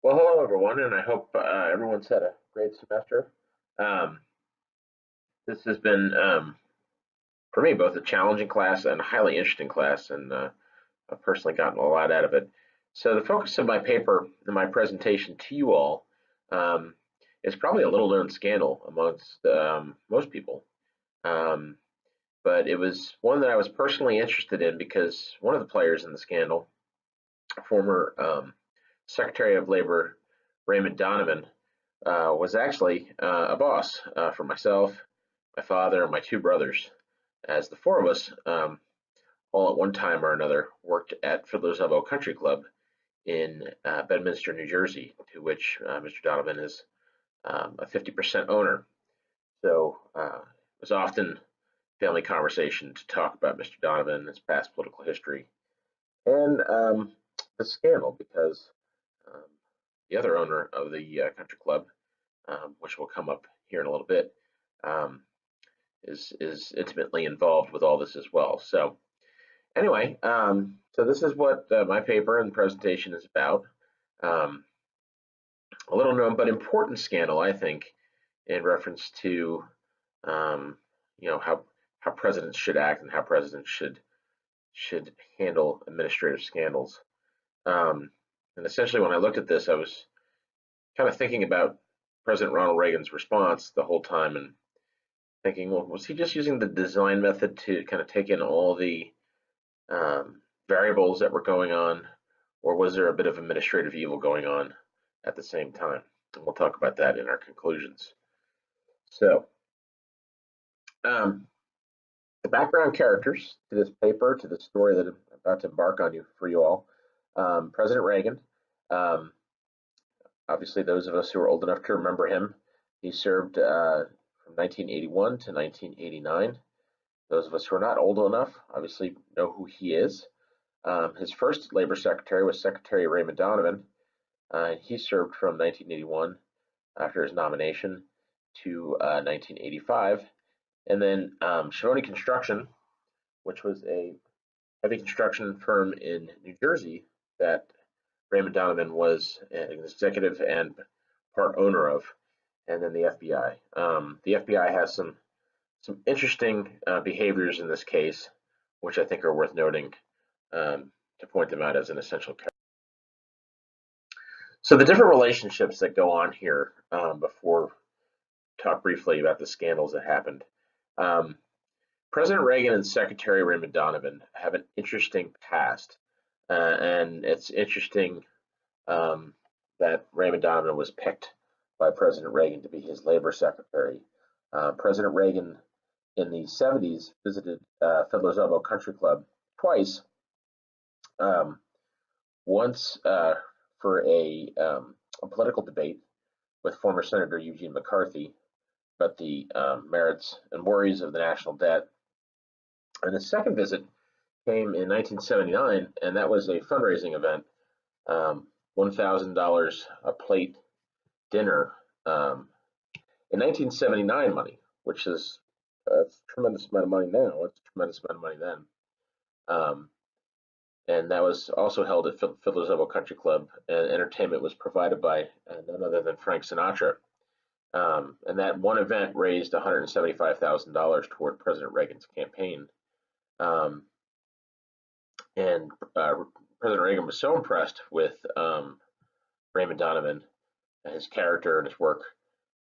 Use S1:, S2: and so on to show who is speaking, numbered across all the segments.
S1: Well, hello everyone, and I hope everyone's had a great semester. Um, this has been, for me, both a challenging class and a highly interesting class, and I've personally gotten a lot out of it. So the focus of my paper and my presentation to you all um, is probably a little-known scandal amongst most people, um, but it was one that I was personally interested in because one of the players in the scandal, former Secretary of Labor Raymond Donovan, was actually a boss for myself, my father, and my two brothers, as the four of us, all at one time or another, worked at Fiddler's Elbow Country Club in Bedminster, New Jersey, to which Mr. Donovan is a 50% owner. So it was often family conversation to talk about Mr. Donovan, his past political history, and the scandal because um, the other owner of the country club, which will come up here in a little bit, um, is intimately involved with all this as well. So anyway, so this is what my paper and presentation is about. Um, a little known but important scandal, I think, in reference to um, how presidents should act and how presidents should handle administrative scandals. Um, and essentially, when I looked at this, I was kind of thinking about President Ronald Reagan's response the whole time and thinking, well, was he just using the design method to kind of take in all the variables that were going on, or was there a bit of administrative evil going on at the same time? And we'll talk about that in our conclusions. So, um, the background characters to this paper, to the story that I'm about to embark on you for you all. President Reagan, um, obviously those of us who are old enough to remember him, he served from 1981 to 1989. Those of us who are not old enough obviously know who he is. His first labor secretary was Secretary Raymond Donovan. He served from 1981 after his nomination to 1985. And then Shivani Construction, which was a heavy construction firm in New Jersey that Raymond Donovan was an executive and part owner of, and then the FBI. The FBI has some interesting behaviors in this case, which I think are worth noting to point them out as an essential character. So the different relationships that go on here before talk briefly about the scandals that happened. Um, President Reagan and Secretary Raymond Donovan have an interesting past, and it's interesting that Raymond Donovan was picked by President Reagan to be his labor secretary. President Reagan in the 70s visited Fiddler's Elbow Country Club twice. Um, once for a political debate with former Senator Eugene McCarthy about the merits and worries of the national debt. And the second visit came in 1979, and that was a fundraising event, $1,000 a plate dinner in 1979 money, which is a tremendous amount of money now. It's a tremendous amount of money then. Um, and that was also held at Fiddler's Elbow Country Club, and entertainment was provided by none other than Frank Sinatra. And that one event raised $175,000 toward President Reagan's campaign. Um, and President Reagan was so impressed with Raymond Donovan, his character and his work,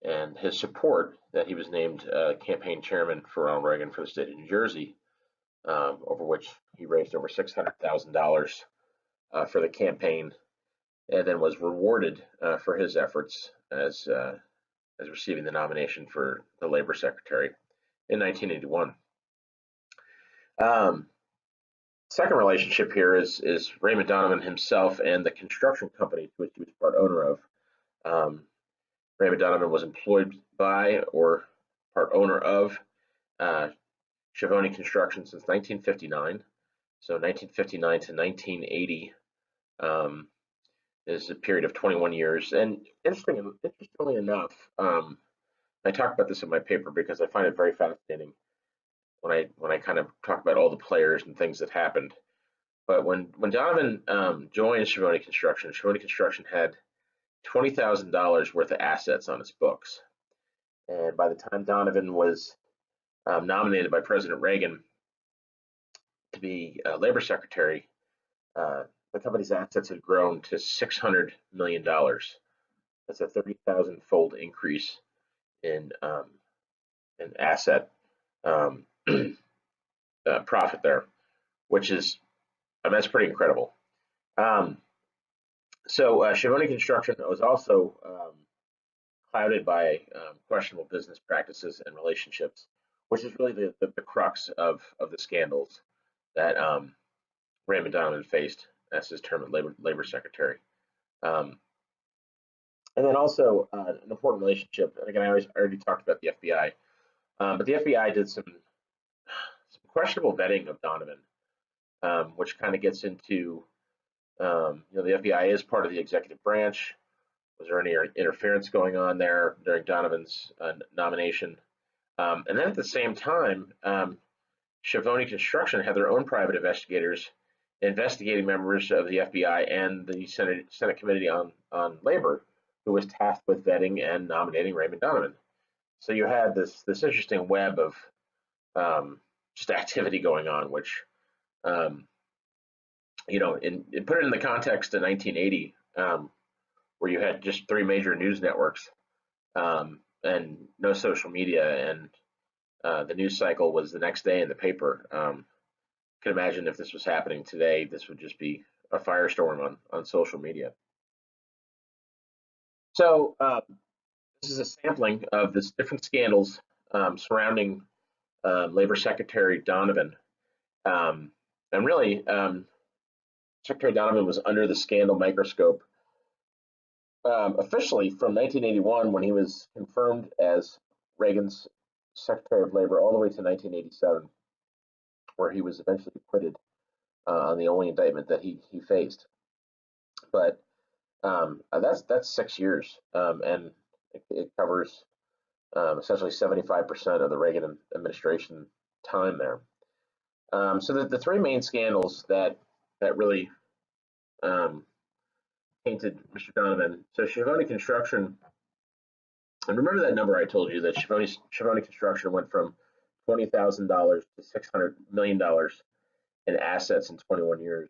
S1: and his support that he was named campaign chairman for Ronald Reagan for the state of New Jersey, over which he raised over $600,000 for the campaign, and then was rewarded for his efforts as receiving the nomination for the labor secretary in 1981. Second relationship here is Raymond Donovan himself and the construction company to which he was part owner of. Raymond Donovan was employed by or part owner of uh, Shivani Construction since 1959. So 1959 to 1980 is a period of 21 years. And interestingly enough, I talk about this in my paper because I find it very fascinating when I kind of talk about all the players and things that happened. But when Donovan joined Shivani Construction had $20,000 worth of assets on its books. And by the time Donovan was nominated by President Reagan to be labor secretary, the company's assets had grown to $600 million. That's a 30,000-fold increase in asset um, profit there, which is that's pretty incredible. Um, Schiavone Construction was also clouded by questionable business practices and relationships, which is really the crux of the scandals that Raymond Donovan faced as his term as labor secretary. Um, and then also an important relationship, and again, I already talked about the FBI, but the FBI did some questionable vetting of Donovan, which kind of gets into, the FBI is part of the executive branch. Was there any interference going on there during Donovan's nomination? And then at the same time, Schiavone Construction had their own private investigators investigating members of the FBI and the Senate Committee on Labor, who was tasked with vetting and nominating Raymond Donovan. So you had this interesting web of just activity going on, which put it in the context of 1980, where you had just three major news networks and no social media, and the news cycle was the next day in the paper. Could imagine if this was happening today, this would just be a firestorm on social media. So this is a sampling of the different scandals surrounding Labor Secretary Donovan. And really, Secretary Donovan was under the scandal microscope officially from 1981, when he was confirmed as Reagan's Secretary of Labor, all the way to 1987, where he was eventually acquitted on the only indictment that he faced. But that's 6 years, and it covers essentially 75% of the Reagan administration time there. So the three main scandals that really tainted Mr. Donovan. So Schiavone Construction, and remember that number I told you, that Schiavone Construction went from $20,000 to $600 million in assets in 21 years.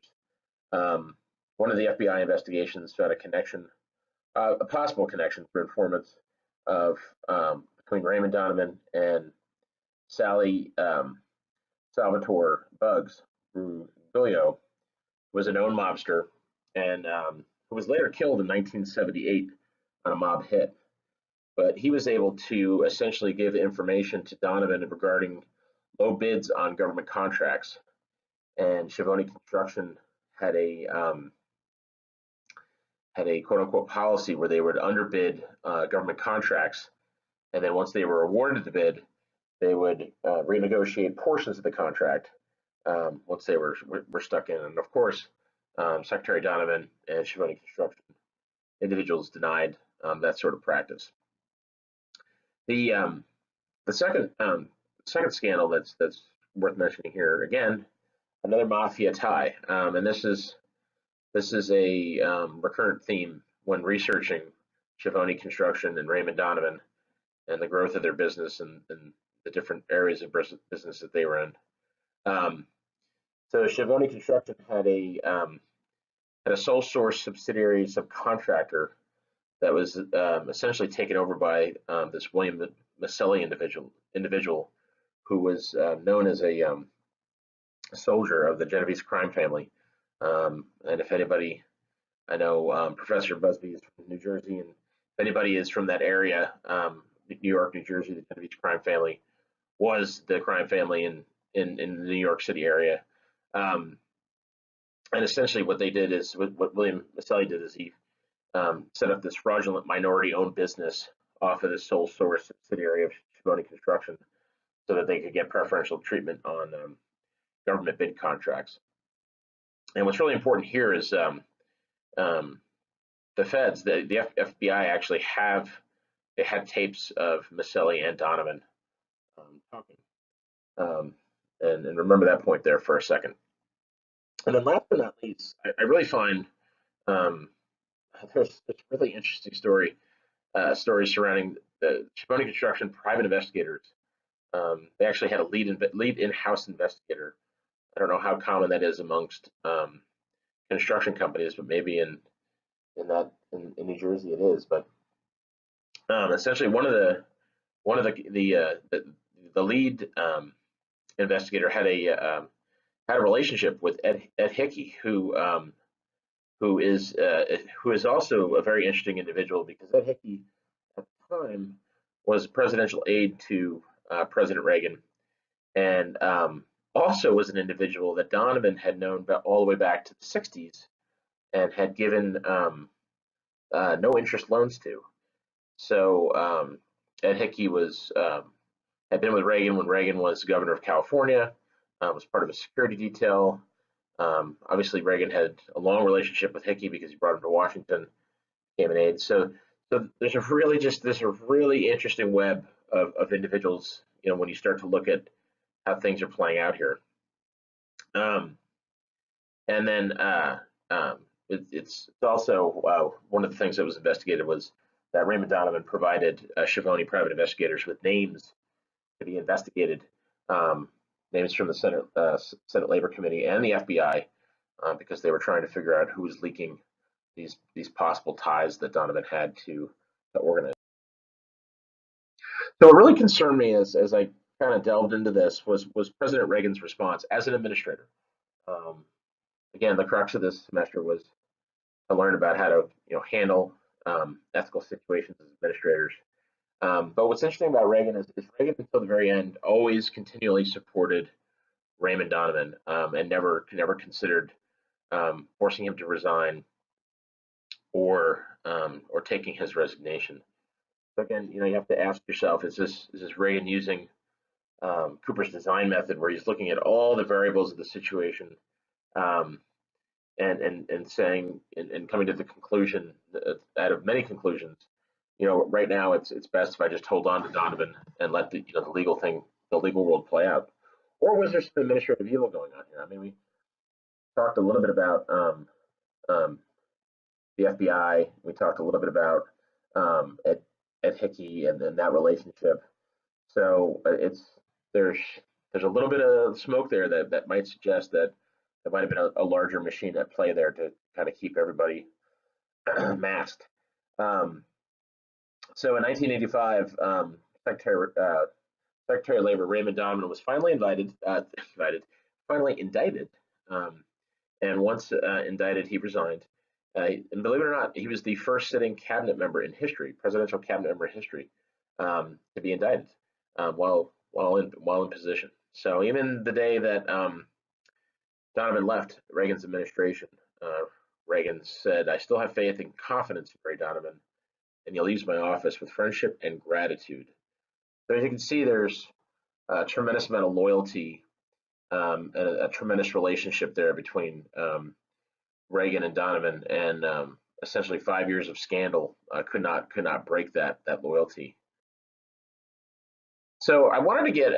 S1: One of the FBI investigations found a possible connection for informants between Raymond Donovan and Sally Salvatore Bugs, who Giglio was a known mobster, and who was later killed in 1978 on a mob hit. But he was able to essentially give information to Donovan regarding low bids on government contracts. And Schiavone Construction had a quote unquote policy where they would underbid government contracts, and then once they were awarded the bid, they would renegotiate portions of the contract once they were stuck in. And of course, Secretary Donovan and Schiavone Construction individuals denied that sort of practice. The second scandal that's worth mentioning here, again, another mafia tie, and this is a recurrent theme when researching Schiavone Construction and Raymond Donovan and the growth of their business and the different areas of business that they were in. So Schiavone Construction had a sole source subsidiary subcontractor that was essentially taken over by this William Maselli individual who was known as a soldier of the Genovese crime family. And if anybody, I know Professor Busby is from New Jersey, and if anybody is from that area, New York, New Jersey, the Genovese crime family was the crime family in the New York City area. And essentially what they did is, what William Maselli did is he set up this fraudulent minority-owned business off of the sole source subsidiary of Schiavone Construction so that they could get preferential treatment on government bid contracts. And what's really important here is the feds, the FBI actually had tapes of Maselli and Donovan talking. And remember that point there for a second. And then last but not least, I really find there's really interesting stories surrounding the Chiboni Construction private investigators. They actually had a lead in-house investigator. I don't know how common that is amongst construction companies, but maybe in New Jersey it is. But essentially, one of the lead investigator had a relationship with Ed Hickey, who is also a very interesting individual because Ed Hickey at the time was presidential aide to President Reagan, and also was an individual that Donovan had known all the way back to the 60s and had given no interest loans to. So Ed Hickey had been with Reagan when Reagan was governor of California, was part of a security detail. Obviously, Reagan had a long relationship with Hickey because he brought him to Washington, became an aide. So there's a really interesting web of individuals. When you start to look at how things are playing out here, um, and then it's also one of the things that was investigated was that Raymond Donovan provided Schiavone private investigators with names to be investigated, um, names from the Senate Labor Committee and the FBI, because they were trying to figure out who was leaking these possible ties that Donovan had to the organization. So what really concerned me as I kind of delved into this was President Reagan's response as an administrator. Um, Again, the crux of this semester was to learn about how to handle ethical situations as administrators. But what's interesting about Reagan is Reagan until the very end always continually supported Raymond Donovan, and never considered forcing him to resign or taking his resignation. So again, you have to ask yourself: is this Reagan using Cooper's design method, where he's looking at all the variables of the situation, um, and saying and coming to the conclusion, out of many conclusions, right now it's best if I just hold on to Donovan and let the legal world play out, or was there some administrative evil going on here? I mean, we talked a little bit about um, the FBI. We talked a little bit about Ed Hickey and that relationship. So there's there's a little bit of smoke there that might suggest that there might have been a larger machine at play there to kind of keep everybody masked. Um, so in 1985, Secretary of Labor Raymond Donovan was finally indicted, um, and once indicted, he resigned. And believe it or not, he was the first sitting cabinet member in history, presidential cabinet member in history, to be indicted while in position. So even the day that Donovan left Reagan's administration, Reagan said, "I still have faith and confidence in Ray Donovan, and he leaves my office with friendship and gratitude." So as you can see, there's a tremendous amount of loyalty, and a tremendous relationship there between Reagan and Donovan, and essentially 5 years of scandal could not break that loyalty. So I wanted to get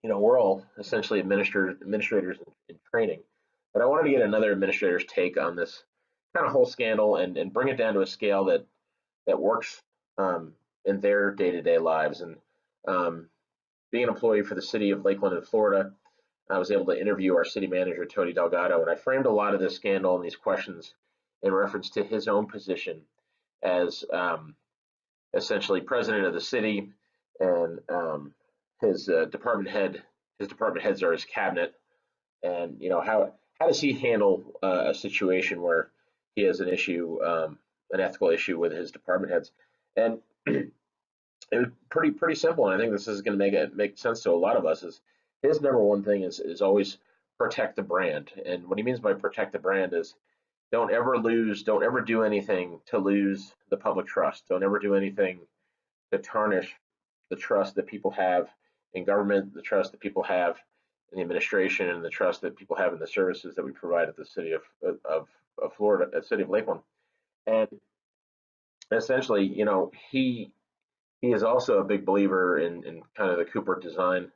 S1: we're all essentially administrators in training, but I wanted to get another administrator's take on this kind of whole scandal and bring it down to a scale that works in their day-to-day lives. And being an employee for the city of Lakeland in Florida, I was able to interview our city manager, Tony Delgado, and I framed a lot of this scandal and these questions in reference to his own position as essentially president of the city, and his department head. His department heads are his cabinet, and how does he handle a situation where he has an ethical issue with his department heads, and it was pretty simple. And I think this is going to make sense to a lot of us. Is his number one thing is always protect the brand, and what he means by protect the brand is don't ever do anything to lose the public trust. Don't ever do anything to tarnish the trust that people have in government, the trust that people have in the administration, and the trust that people have in the services that we provide at the city of Florida, at the city of Lakeland. And essentially, he is also a big believer in kind of the Cooper design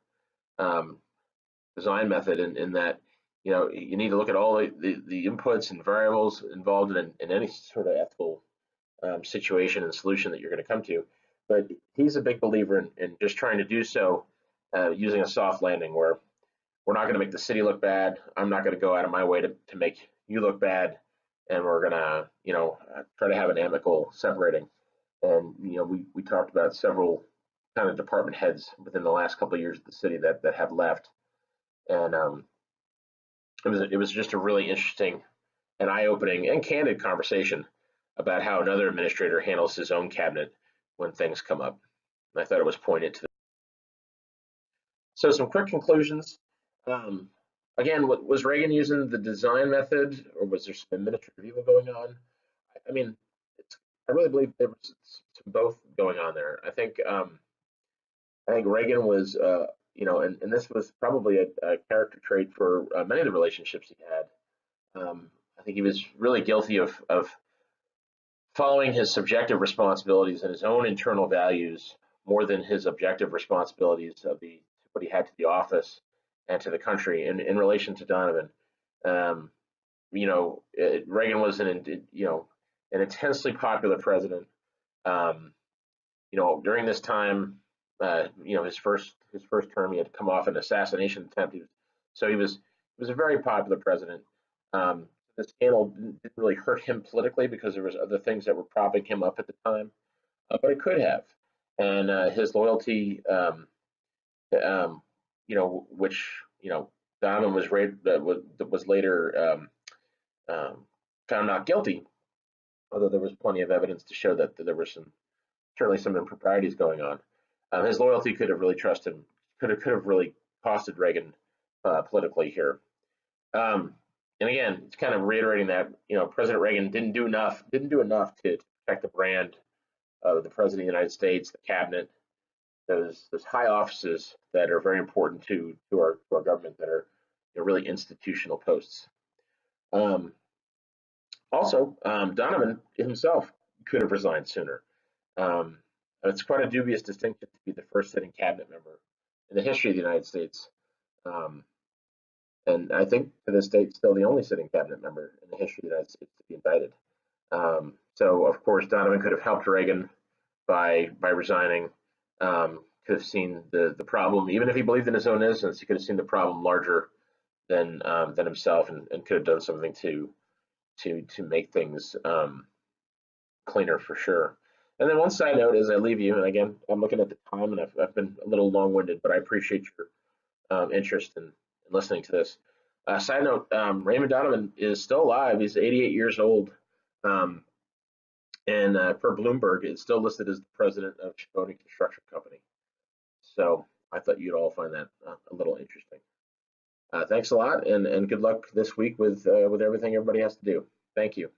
S1: method, in that you need to look at all the inputs and variables involved in any sort of ethical situation and solution that you're going to come to. But he's a big believer in just trying to do so using a soft landing where we're not going to make the city look bad. I'm not going to go out of my way to make you look bad. And we're going to, try to have an amicable separating. And, we talked about several kind of department heads within the last couple of years of the city that have left. And it was just a really interesting and eye-opening and candid conversation about how another administrator handles his own cabinet when things come up. And I thought it was poignant to. So some quick conclusions. Um, Again, was Reagan using the design method, or was there some administrative evil going on? I mean, I really believe there was some both going on there. I think Reagan was, and this was probably a character trait for many of the relationships he had. I think he was really guilty of following his subjective responsibilities and his own internal values more than his objective responsibilities of what he had to the office and to the country in relation to Donovan. Um, Reagan was an intensely popular president. Um, During this time, his first term, he had come off an assassination attempt. He was a very popular president. Um, the scandal didn't really hurt him politically because there was other things that were propping him up at the time, but it could have. And his loyalty, which Donovan was later um, found not guilty, although there was plenty of evidence to show that there were certainly some improprieties going on. His loyalty could have really trusted him, could have really costed Reagan politically here. Um, and again, it's kind of reiterating that President Reagan didn't do enough to protect the brand of the President of the United States, the cabinet, those high offices that are very important to our government, that are really institutional posts. Um, Also, Donovan himself could have resigned sooner. Um, it's quite a dubious distinction to be the first sitting cabinet member in the history of the United States. Um, and I think to this date, still the only sitting cabinet member in the history of the United States to be indicted. So, of course, Donovan could have helped Reagan by resigning. Could have seen the problem, even if he believed in his own innocence, he could have seen the problem larger than himself, and could have done something to make things cleaner for sure. And then one side note as I leave you, and again, I'm looking at the time, and I've been a little long-winded, but I appreciate your interest in listening to this. Side note, Raymond Donovan is still alive. He's 88 years old. Um, and per Bloomberg, it's still listed as the president of Chicone Construction Company. So I thought you'd all find that a little interesting. Thanks a lot, and good luck this week with everything everybody has to do. Thank you.